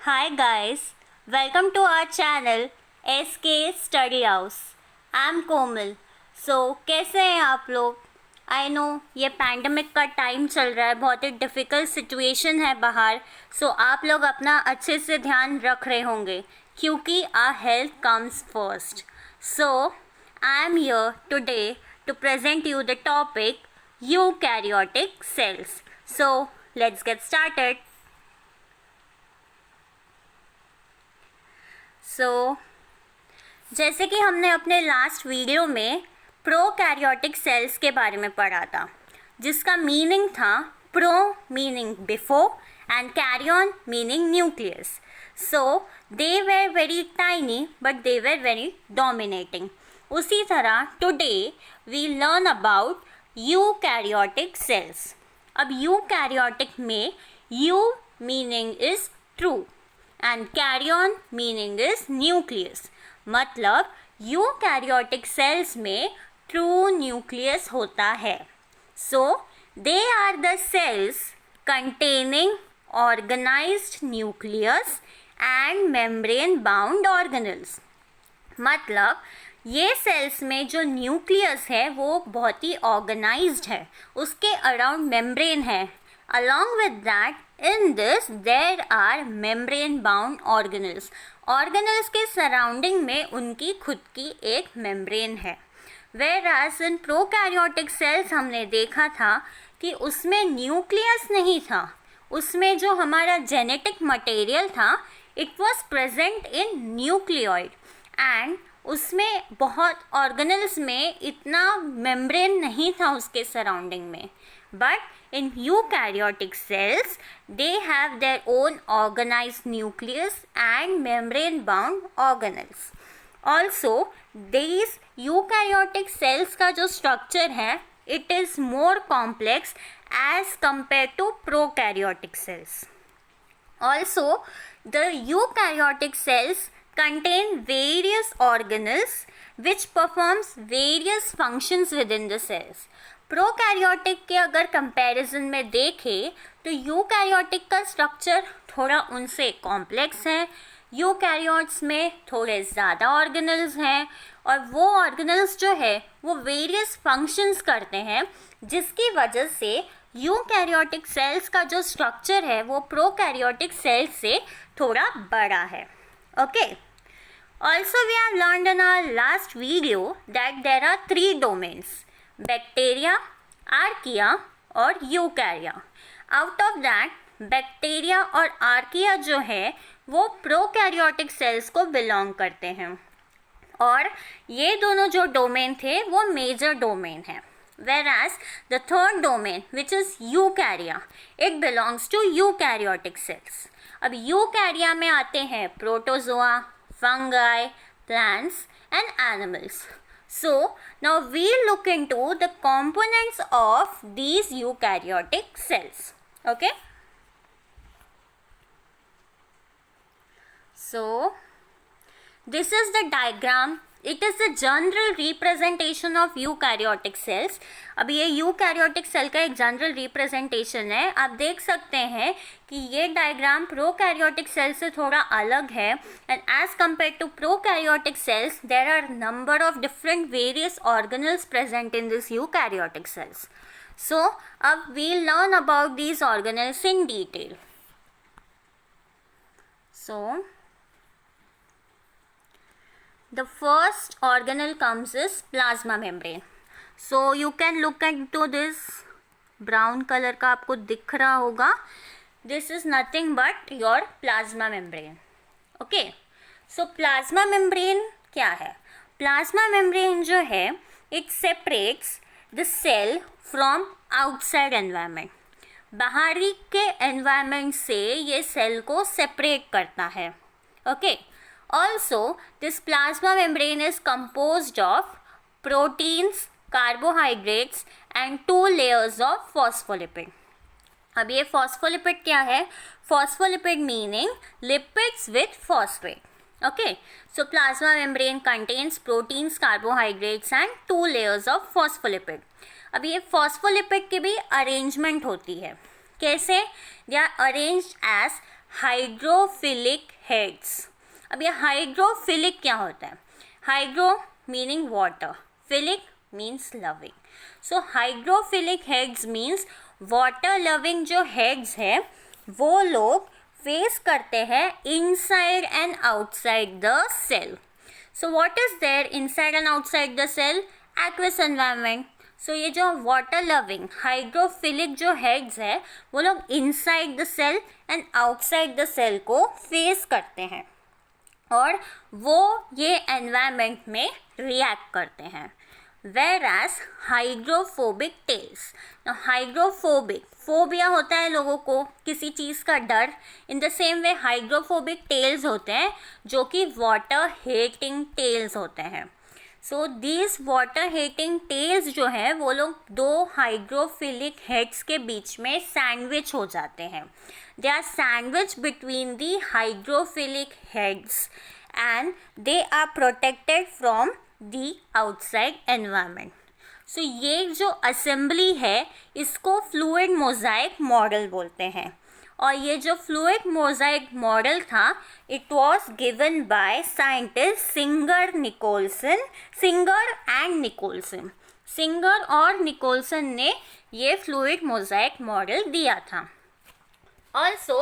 Hi guys, welcome to our channel SK Study House. I'm कोमल. कैसे हैं आप लोग? आई नो ये पैंडमिक का टाइम चल रहा है, बहुत ही डिफ़िकल्ट सिचुएशन है बाहर. आप लोग अपना अच्छे से ध्यान रख रहे होंगे क्योंकि our health comes first. I am here today to present you the topic eukaryotic cells. Let's get started. जैसे कि हमने अपने लास्ट वीडियो में प्रोकैरियोटिक सेल्स के बारे में पढ़ा था, जिसका मीनिंग था pro meaning before and karyon meaning nucleus. They were very tiny but they were very dominating. उसी तरह today we learn about eukaryotic cells. अब यूकैरियोटिक में eu meaning is true and karyon meaning is nucleus. मतलब eukaryotic cells में true nucleus होता है. They are the cells containing organised nucleus and membrane bound organelles. मतलब ये sales में जो न्यूक्लियस है वो बहुत ही ऑर्गेनाइज्ड है, उसके अराउंड मेम्ब्रेन है. Along with that, in this there are membrane bound organelles. Organelles के सराउंडिंग में उनकी खुद की एक मेम्ब्रेन है. Whereas in prokaryotic cells हमने देखा था कि उसमें न्यूक्लियस नहीं था, उसमें जो हमारा जेनेटिक मटेरियल था it was present in nucleoid and उसमें बहुत ऑर्गेनल्स में इतना मेम्ब्रेन नहीं था उसके सराउंडिंग में. But in eukaryotic cells, they have their own organized nucleus and membrane-bound organelles. Also, these eukaryotic cells का जो structure है, it is more complex as compared to prokaryotic cells. Also, the eukaryotic cells contain various organelles which performs various functions within the cells. Prokaryotic के अगर comparison में देखें तो eukaryotic का structure थोड़ा उनसे कॉम्प्लेक्स है. यूकैरियोट्स में थोड़े ज़्यादा ऑर्गेनल्स हैं और वो ऑर्गेनल्स जो है वो वेरियस फंक्शंस करते हैं, जिसकी वजह से यूकैरियोटिक सेल्स का जो स्ट्रक्चर है वो प्रोकैरियोटिक सेल्स से थोड़ा बड़ा है. Okay. Also we have learned in our last video that there are 3 domains: bacteria, archaea और eukarya. Out of that bacteria और आर्किया जो है वो प्रोकैरियोटिक सेल्स को बिलोंग करते हैं और ये दोनों जो डोमेन थे वो मेजर डोमेन है. whereas the third domain which is eukarya, it belongs to eukaryotic cells. अब यूकैरिया में आते हैं protozoa, fungi, plants and animals. So now we'll look into the components of these eukaryotic cells. Okay. So this is the diagram. It is the general representation of eukaryotic cells. अब ये eukaryotic cell का एक general representation है. आप देख सकते हैं कि ये डायग्राम प्रोकैरियोटिक सेल से थोड़ा अलग है and as compare to prokaryotic cells there are number of different various organelles present in this eukaryotic cells. अब we learn about these organelles in detail. The first organelle comes is plasma membrane. You can look into this brown color का आपको दिख रहा होगा. This is nothing but your plasma membrane. Okay. Plasma membrane क्या है? Plasma membrane जो है it separates the cell from outside environment. बाहरी के environment से ये cell को separate करता है. Okay. Also, this plasma membrane is composed of proteins, carbohydrates and 2 layers of phospholipid. अब ये phospholipid क्या है? Phospholipid meaning lipids with phosphate. Okay, so plasma membrane contains proteins, carbohydrates and 2 layers of phospholipid. अब ये phospholipid की भी arrangement होती है. कैसे? They are arranged as hydrophilic heads. अब ये हाइड्रोफिलिक क्या होता है? Hydro meaning water, philic means loving. So hydrophilic heads means water loving जो हेड्स है वो लोग फेस करते हैं inside and outside the cell. So what is there inside and outside the cell? Aqueous environment. So ये जो water loving hydrophilic जो heads है वो लोग inside the cell and outside the cell को फेस करते हैं और वो ये एनवायरनमेंट में रिएक्ट करते हैं। Whereas hydrophobic tails, hydrophobic phobia होता है लोगों को किसी चीज़ का डर, in the same way hydrophobic tails होते हैं जो कि वाटर हेटिंग टेल्स होते हैं। So these water hating tails जो है वो लोग दो हाइड्रोफिलिक हेड्स के बीच में सैंडविच हो जाते हैं। They are sandwich between the hydrophilic heads and they are protected from the outside environment. So ये जो असेंबली है इसको फ्लूइड मोज़ाइक मॉडल बोलते हैं और ये जो फ्लूइड मोज़ाइक मॉडल था it was given by scientist Singer and Nicolson. Singer और निकोलसन ने ये फ्लूइड मोज़ाइक मॉडल दिया था। Also,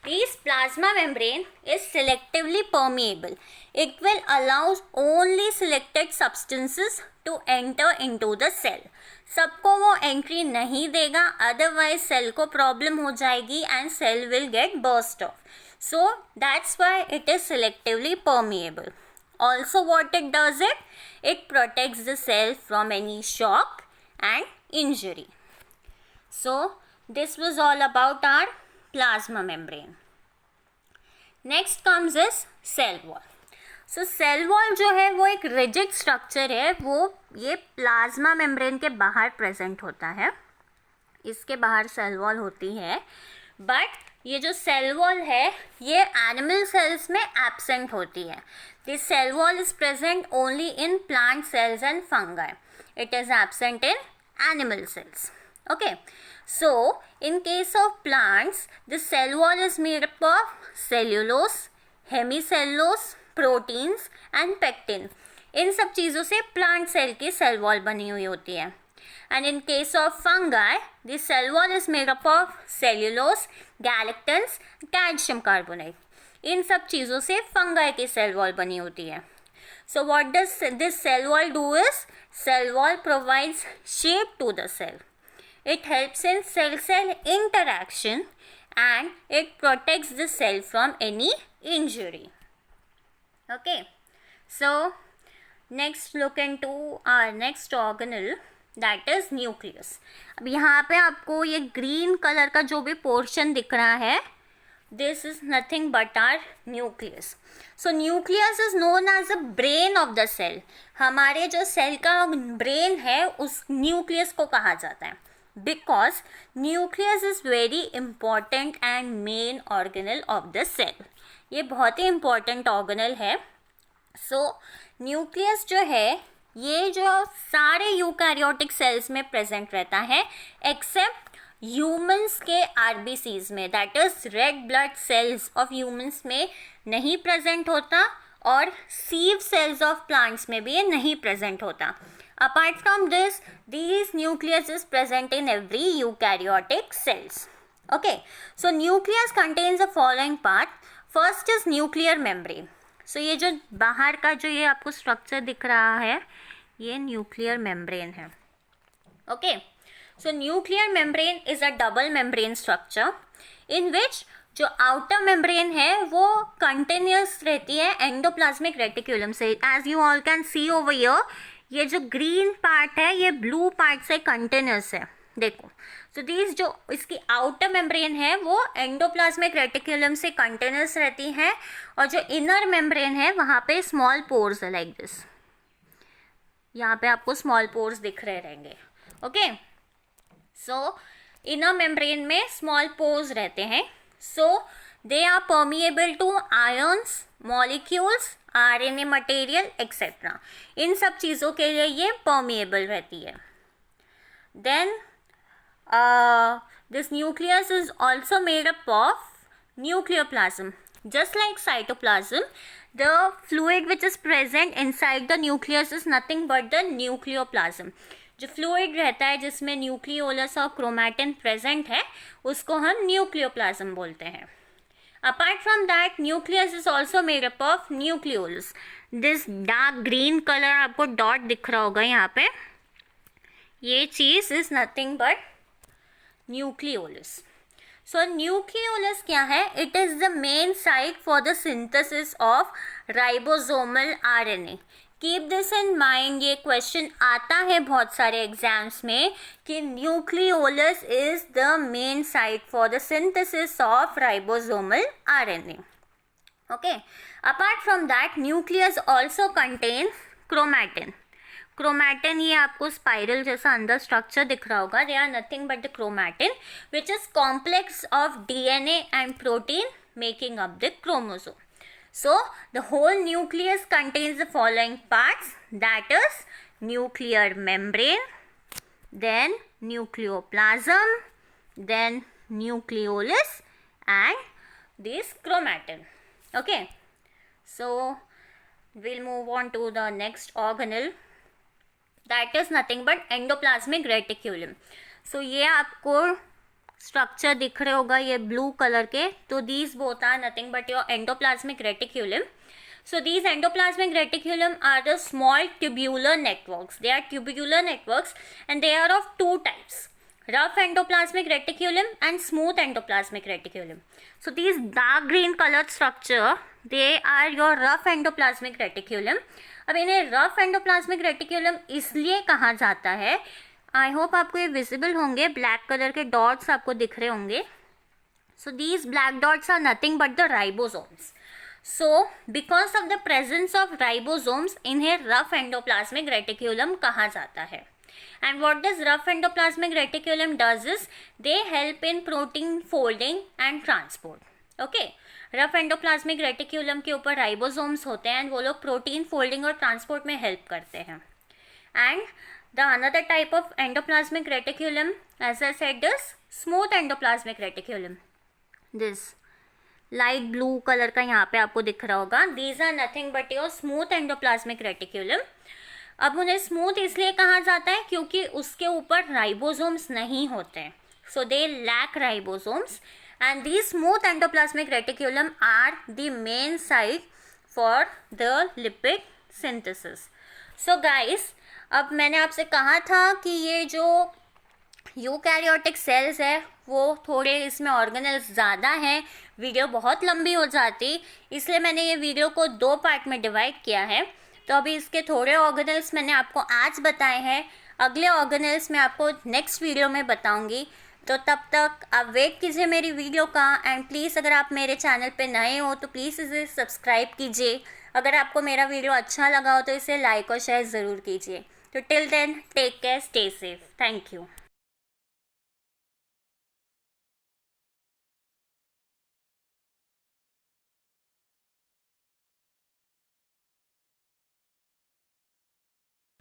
this plasma membrane is selectively permeable. It will allow only selected substances to enter into the cell. सबको वो entry नहीं देगा, otherwise cell को प्रॉब्लम हो जाएगी and cell will get burst off. So that's why it is selectively permeable. Also what it does it protects the cell from any shock and injury. So this was all about our plasma membrane. Next comes is cell wall. So cell wall जो है वो एक rigid structure है, वो ये plasma membrane के बाहर present होता है, इसके बाहर cell wall होती है. बट ये जो cell wall है ये animal cells में absent होती है. This cell wall is present only in plant cells and fungi. It is absent in animal cells. Okay. So, in case of plants, the cell wall is made up of cellulose, hemicellulose, proteins and pectin. इन सब चीज़ों से plant cell की cell wall बनी हुई होती है. And in case of fungi, the cell wall is made up of cellulose, galactans, calcium carbonate. इन सब चीज़ों से फंगाई की सेल वॉल बनी होती है. So what does this cell wall do is, cell wall provides shape to the cell. It helps in cell-cell interaction and it protects the cell from any injury. Okay, so next look into our next organelle, that is nucleus. अब यहाँ पे आपको ये green color का जो भी portion दिख रहा है, this is nothing but our nucleus. So nucleus is known as the brain of the cell. हमारे जो सेल का brain है उस nucleus को कहा जाता है. Because nucleus is very important and main organelle of the cell. ये बहुत ही important organelle है. So nucleus जो है ये जो सारे यूकैरियोटिक सेल्स में प्रेजेंट रहता है एक्सेप्ट ह्यूमंस के RBCs में, that is red blood cells of humans में नहीं प्रेजेंट होता और सीव सेल्स ऑफ प्लांट्स में भी ये नहीं प्रेजेंट होता. Apart from this, these nucleus is present in every eukaryotic cells. Okay, so nucleus contains the following part. First is nuclear membrane. So ये जो बाहर का जो ये आपको स्ट्रक्चर दिख रहा है ये न्यूक्लियर मेम्ब्रेन है. Okay, so nuclear membrane is a double membrane structure in which जो आउटर मेम्ब्रेन है वो कंटिन्यूस रहती है एंडोप्लाज्मिक रेटिकुलम से. As you all can see over here, ये जो ग्रीन पार्ट है ये ब्लू पार्ट से कंटिन्यूस है, देखो. सो दीज जो इसकी आउटर मेम्ब्रेन है वो एंडोप्लाज्मिक रेटिकुलम से कंटिन्यूस रहती है और जो इनर मेम्ब्रेन है वहाँ पे स्मॉल पोर्स है लाइक दिस. यहाँ पे आपको स्मॉल पोर्स दिख रहे रहेंगे. ओके, सो इनर मेम्ब्रेन में स्मॉल पोर्स रहते हैं. So they are permeable to ions, molecules, RNA material etcetera. इन सब चीज़ों के लिए ये परमिएबल रहती है. Then this nucleus is also made up of nucleoplasm. Just like cytoplasm, the fluid which is present inside the nucleus is nothing but the nucleoplasm. जो fluid रहता है जिसमें न्यूक्लियोलस और क्रोमैटिन प्रेजेंट है उसको हम न्यूक्लियोप्लाज्म बोलते हैं. Apart from that nucleus is also made up of nucleolus. This dark green colour आपको डॉट दिख रहा होगा यहाँ पे, ये चीज़ is nothing but nucleolus. So nucleolus क्या है? It is the main site for the synthesis of ribosomal RNA. Keep this in mind, ये क्वेश्चन आता है बहुत सारे एग्जाम्स में कि nucleolus is the main site for the synthesis of ribosomal RNA. Okay, apart from that nucleus also contains chromatin. Chromatin ये आपको spiral जैसा अंदर स्ट्रक्चर दिख रहा होगा. They are nothing but the chromatin which is complex of DNA and protein making up the chromosome. So the whole nucleus contains the following parts, that is nuclear membrane, then nucleoplasm, then nucleolus and this chromatin. Okay, so we'll move on to the next organelle, that is nothing but endoplasmic reticulum. So ये आपको structure दिख रहे होगा ये blue colour के, तो these both are nothing but your endoplasmic reticulum. So these endoplasmic reticulum are the small tubular networks. They are tubular networks and they are of two types, rough endoplasmic reticulum and smooth endoplasmic reticulum. So these dark green colored structure, they are your rough endoplasmic reticulum. अब इन्हें rough endoplasmic reticulum इसलिए कहा जाता है, I hope आपको ये visible होंगे, black colour के डॉट्स आपको दिख रहे होंगे. So these black dots are nothing but the ribosomes. So because of the presence of ribosomes इन्हें रफ एंडोप्लाज्मिक रेटिक्यूलम कहा जाता है. And what does rough endoplasmic reticulum does is they help in protein folding and transport. Okay, rough endoplasmic reticulum के ऊपर ribosomes होते हैं एंड वो लोग प्रोटीन फोल्डिंग और ट्रांसपोर्ट में हेल्प करते हैं. And the another type of endoplasmic reticulum, as I said, is smooth endoplasmic reticulum. This light blue color का यहाँ पे आपको दिख रहा होगा. These are nothing but your smooth endoplasmic reticulum. अब उन्हें स्मूथ इसलिए कहा जाता है क्योंकि उसके ऊपर राइबोसोम्स नहीं होते हैं. So they lack ribosomes and these smooth endoplasmic reticulum are the main site for the lipid synthesis. So guys, अब मैंने आपसे कहा था कि ये जो यूकैरियोटिक सेल्स है वो थोड़े इसमें ऑर्गेनेल्स ज़्यादा हैं, वीडियो बहुत लंबी हो जाती, इसलिए मैंने ये वीडियो को 2 पार्ट में डिवाइड किया है. तो अभी इसके थोड़े ऑर्गेनेल्स मैंने आपको आज बताए हैं, अगले ऑर्गेनेल्स मैं आपको नेक्स्ट वीडियो में बताऊंगी. तो तब तक आप वेट कीजिए मेरी वीडियो का. एंड प्लीज़ अगर आप मेरे चैनल पे नए हो तो प्लीज़ इसे सब्सक्राइब कीजिए. अगर आपको मेरा वीडियो अच्छा लगा हो तो इसे लाइक और शेयर ज़रूर कीजिए. So till then, take care, stay safe. Thank you.